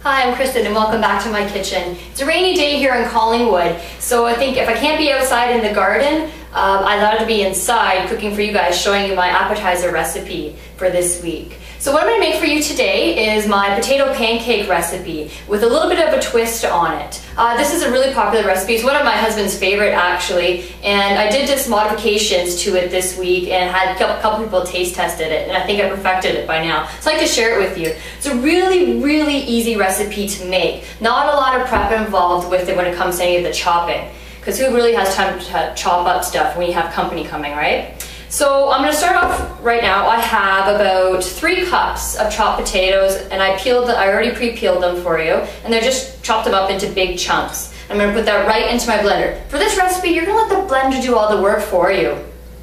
Hi, I'm Kristin and welcome back to my kitchen. It's a rainy day here in Collingwood, so I think if I can't be outside in the garden, I'd love to be inside cooking for you guys, showing you my appetizer recipe for this week. So what I'm going to make for you today is my potato pancake recipe with a little bit of a twist on it. This is a really popular recipe. It's one of my husband's favorite actually, and I did just modifications to it this week and had a couple people taste tested it, and I think I perfected it by now. So I'd like to share it with you. It's a really easy recipe to make. Not a lot of prep involved with it when it comes to any of the chopping, because who really has time to chop up stuff when you have company coming, right? So I'm going to start off right now. I have about 3 cups of chopped potatoes, and I already pre-peeled them for you, and they're just chopped them up into big chunks. I'm going to put that right into my blender. For this recipe, you're going to let the blender do all the work for you.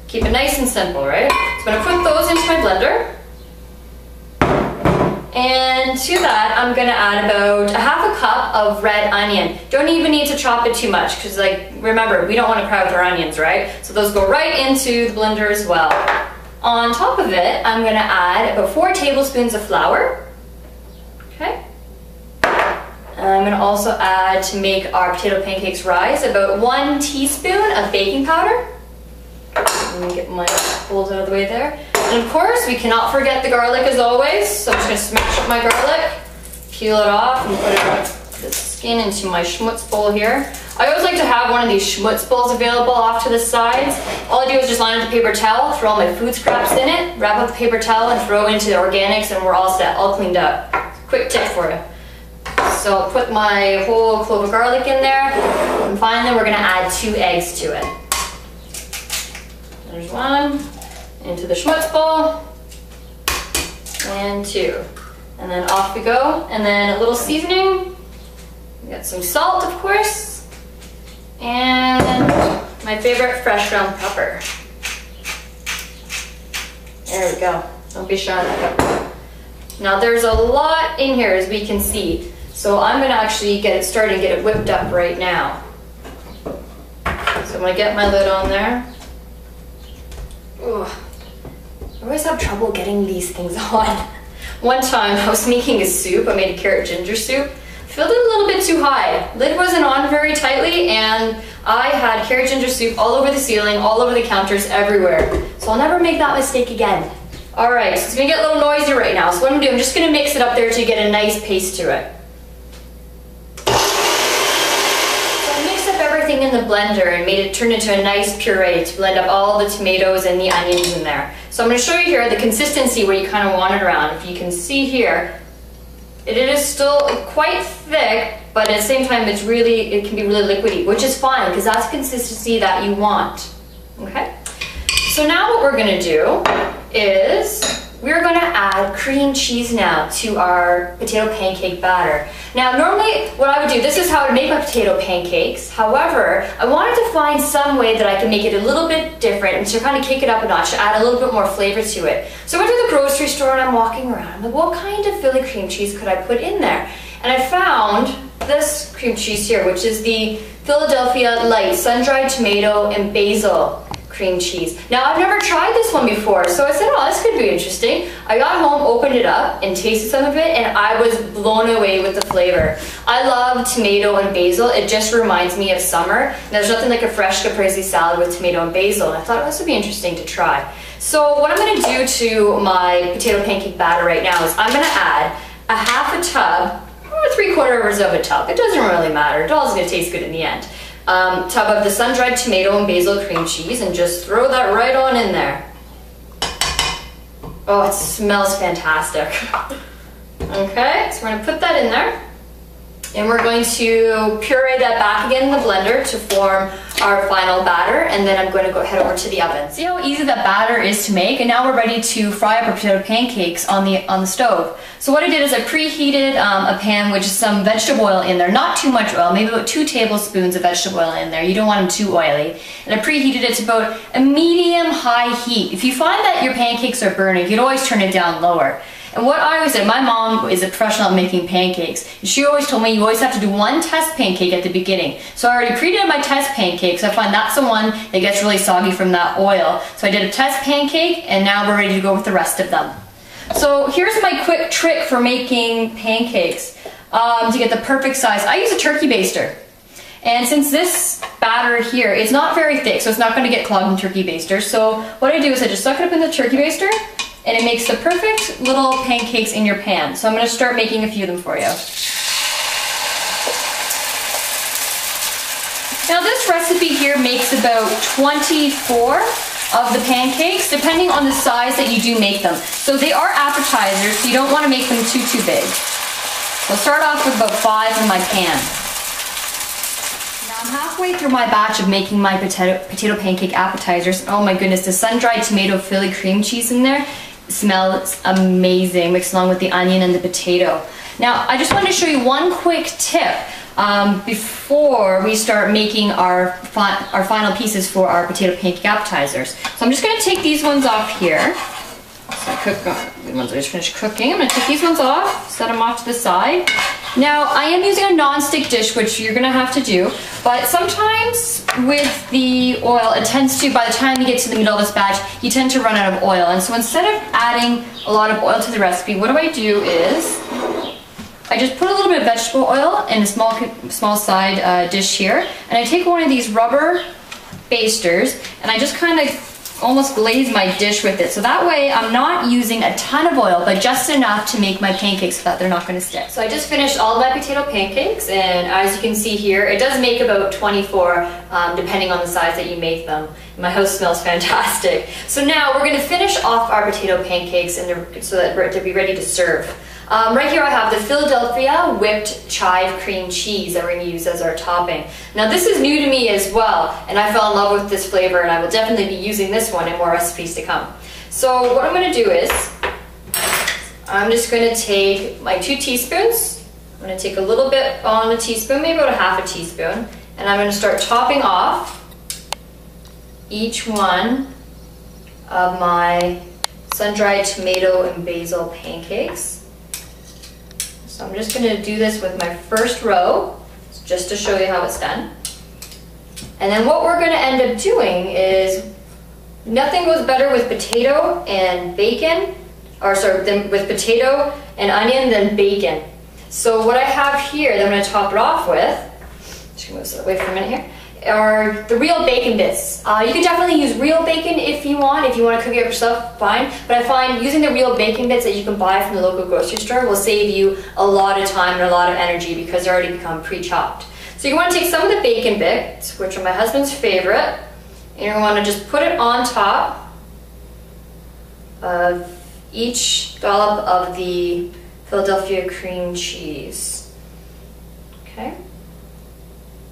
Keep it nice and simple, right? So I'm going to put those into my blender. And to that, I'm going to add about a ½ cup of red onion. Don't even need to chop it too much, because remember, we don't want to cry with our onions, right? So those go right into the blender as well. On top of it, I'm going to add about 4 tablespoons of flour. Okay. And I'm going to also add, to make our potato pancakes rise, about 1 teaspoon of baking powder. Let me get my bowls out of the way there. And of course, we cannot forget the garlic as always. So I'm just going to smash up my garlic, peel it off, and put the skin into my schmutz bowl here. I always like to have one of these schmutz bowls available off to the sides. All I do is just line it with a paper towel, throw all my food scraps in it, wrap up the paper towel, and throw into the organics, and we're all set, all cleaned up. Quick tip for you. So I'll put my whole clove of garlic in there, and finally we're going to add 2 eggs to it. There's 1, into the schmutz bowl, and 2. And then off we go. And then a little seasoning. We got some salt, of course, and my favorite fresh ground pepper. There we go. Don't be shy on that pepper. Now there's a lot in here, as we can see. So I'm going to actually get it started and get it whipped up right now. So I'm going to get my lid on there. Ugh. I always have trouble getting these things on. One time I was making a soup. I made a carrot ginger soup. Filled it a little bit too high. Lid wasn't on very tightly, and I had carrot ginger soup all over the ceiling, all over the counters, everywhere. So I'll never make that mistake again. Alright, so it's going to get a little noisy right now. So what I'm going to do, I'm just going to mix it up there to get a nice paste to it. Everything in the blender and made it turn into a nice puree to blend up all the tomatoes and the onions in there. So I'm going to show you here the consistency where you kind of want it around. If you can see here, it is still quite thick, but at the same time it can be really liquidy, which is fine because that's the consistency that you want. Okay? So now what we're going to do is we're going to add cream cheese now to our potato pancake batter. Now normally what I would do, this is how I would make my potato pancakes. However, I wanted to find some way that I can make it a little bit different and to kind of kick it up a notch, to add a little bit more flavor to it. So I went to the grocery store and I'm walking around. I'm like, what kind of Philly cream cheese could I put in there? And I found this cream cheese here, which is the Philadelphia Light sun-dried tomato and basil cream cheese. Now I've never tried this one before, so I said, oh, this could be interesting. I got home, opened it up, and tasted some of it, and I was blown away with the flavor. I love tomato and basil. It just reminds me of summer. There's nothing like a fresh caprese salad with tomato and basil, and I thought this would be interesting to try. So what I'm going to do to my potato pancake batter right now is I'm going to add a ½ tub, or 3/4 of a tub. It doesn't really matter. It all is going to taste good in the end. Tub of the sun-dried tomato and basil cream cheese, and just throw that right on in there. Oh, it smells fantastic. Okay, so we're going to put that in there, and we're going to puree that back again in the blender to form our final batter, and then I'm going to go head over to the oven. See how easy that batter is to make, and now we're ready to fry up our potato pancakes on the stove. So what I did is I preheated a pan with just some vegetable oil in there, not too much oil, maybe about 2 tablespoons of vegetable oil in there. You don't want them too oily. And I preheated it to about a medium-high heat. If you find that your pancakes are burning, you can always turn it down lower. And what I always did, my mom is a professional at making pancakes, and she always told me you always have to do 1 test pancake at the beginning. So I already preheated my test pancakes. I find that's the one that gets really soggy from that oil. So I did a test pancake, and now we're ready to go with the rest of them. So here's my quick trick for making pancakes. to get the perfect size. I use a turkey baster. And since this batter here, it's not very thick, so it's not going to get clogged in turkey baster. So what I do is I just suck it up in the turkey baster, and it makes the perfect little pancakes in your pan. So I'm going to start making a few of them for you. Now this recipe here makes about 24 of the pancakes, depending on the size that you do make them. So they are appetizers, so you don't want to make them too big. So I'll start off with about 5 in my pan. I'm halfway through my batch of making my potato pancake appetizers. Oh my goodness, the sun-dried tomato Philly cream cheese in there smells amazing, mixed along with the onion and the potato. Now, I just wanted to show you one quick tip before we start making our final pieces for our potato pancake appetizers. So I'm just going to take these ones off here. So the ones I just finished cooking. I'm going to take these ones off, set them off to the side. Now, I am using a non-stick dish, which you're going to have to do, but sometimes with the oil, it tends to, by the time you get to the middle of this batch, you tend to run out of oil. And so instead of adding a lot of oil to the recipe, what I do is I just put a little bit of vegetable oil in a small side dish here, and I take one of these rubber basters, and I just kind of almost glaze my dish with it. So that way I'm not using a ton of oil, but just enough to make my pancakes so that they're not going to stick. So I just finished all my potato pancakes, and as you can see here, it does make about 24 depending on the size that you make them. My house smells fantastic. So now we're going to finish off our potato pancakes so that they'll be ready to serve. Right here I have the Philadelphia whipped chive cream cheese that we're going to use as our topping. Now this is new to me as well, and I fell in love with this flavor, and I will definitely be using this one in more recipes to come. So what I'm going to do is, I'm just going to take my 2 teaspoons. I'm going to take a little bit on a teaspoon, maybe about a half a teaspoon, and I'm going to start topping off each one of my sun-dried tomato and basil pancakes. So I'm just going to do this with my first row, just to show you how it's done. And then what we're going to end up doing is, nothing goes better with potato and bacon, with potato and onion than bacon. So what I have here that I'm going to top it off with, just going to move this away for a minute here, are the real bacon bits. You can definitely use real bacon if you want to cook it yourself, fine. But I find using the real bacon bits that you can buy from the local grocery store will save you a lot of time and a lot of energy because they're already become pre-chopped. So you want to take some of the bacon bits, which are my husband's favorite, and you want to just put it on top of each dollop of the Philadelphia cream cheese. Okay.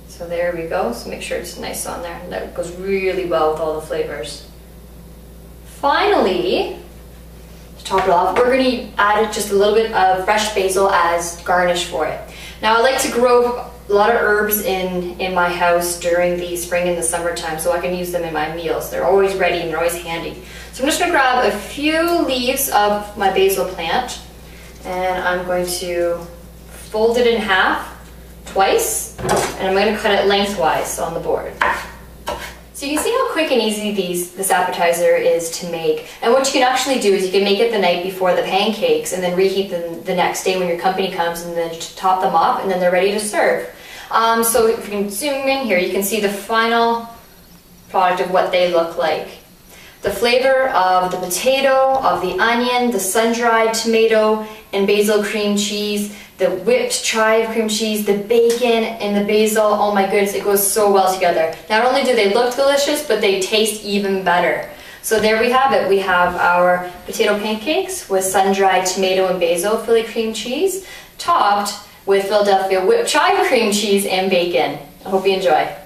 So there we go, so make sure it's nice on there. That goes really well with all the flavors. Finally, to top it off, we're going to add just a little bit of fresh basil as garnish for it. Now I like to grow a lot of herbs in my house during the spring and the summertime, so I can use them in my meals. They're always ready and they're always handy. So I'm just going to grab a few leaves of my basil plant, and I'm going to fold it in half twice, and I'm going to cut it lengthwise on the board. So you can see how quick and easy this appetizer is to make. And what you can actually do is you can make it the night before the pancakes and then reheat them the next day when your company comes, and then top them up, and then they're ready to serve. So if you can zoom in here, you can see the final product of what they look like. The flavor of the potato, of the onion, the sun-dried tomato and basil cream cheese, the whipped chive cream cheese, the bacon and the basil, oh my goodness, it goes so well together. Not only do they look delicious, but they taste even better. So there we have it. We have our potato pancakes with sun-dried tomato and basil Philly cream cheese, topped with Philadelphia whipped chive cream cheese and bacon. I hope you enjoy.